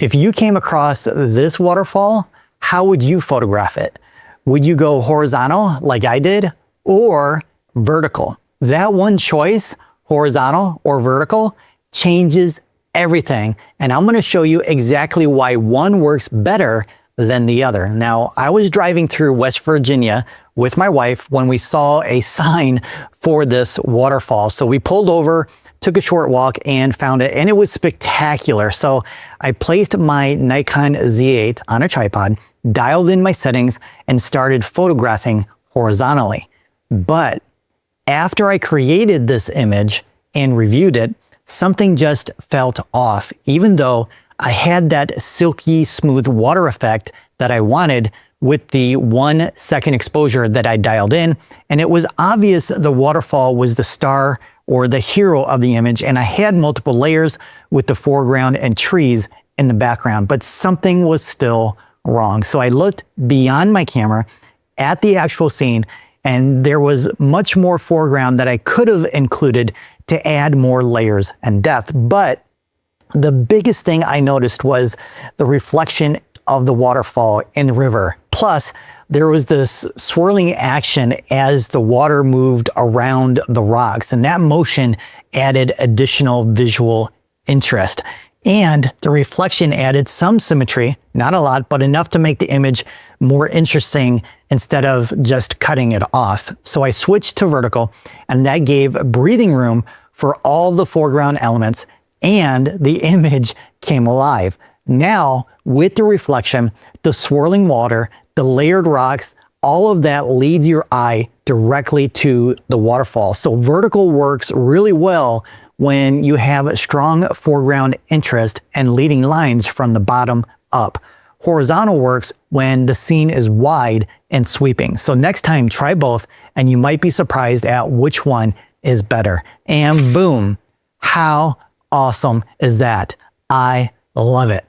If you came across this waterfall, how would you photograph it? Would you go horizontal like I did, or vertical? That one choice, horizontal or vertical, changes everything. And I'm going to show you exactly why one works better than the other. Now, I was driving through West Virginia with my wife when we saw a sign for this waterfall. So we pulled over, took a short walk, and found it, and it was spectacular. So I placed my Nikon Z8 on a tripod, dialed in my settings, and started photographing horizontally. But after I created this image and reviewed it, something just felt off, even though I had that silky smooth water effect that I wanted with the 1 second exposure that I dialed in. And it was obvious the waterfall was the star or the hero of the image, and I had multiple layers with the foreground and trees in the background, but something was still wrong. So I looked beyond my camera at the actual scene, and there was much more foreground that I could have included to add more layers and depth. But the biggest thing I noticed was the reflection of the waterfall in the river. Plus, there was this swirling action as the water moved around the rocks, and that motion added additional visual interest. And the reflection added some symmetry, not a lot, but enough to make the image more interesting instead of just cutting it off. So I switched to vertical, and that gave breathing room for all the foreground elements, and the image came alive. Now, with the reflection, the swirling water, the layered rocks, all of that leads your eye directly to the waterfall. So vertical works really well when you have a strong foreground interest and leading lines from the bottom up. Horizontal works when the scene is wide and sweeping. So next time, try both, and you might be surprised at which one is better. And boom, how awesome is that? I love it.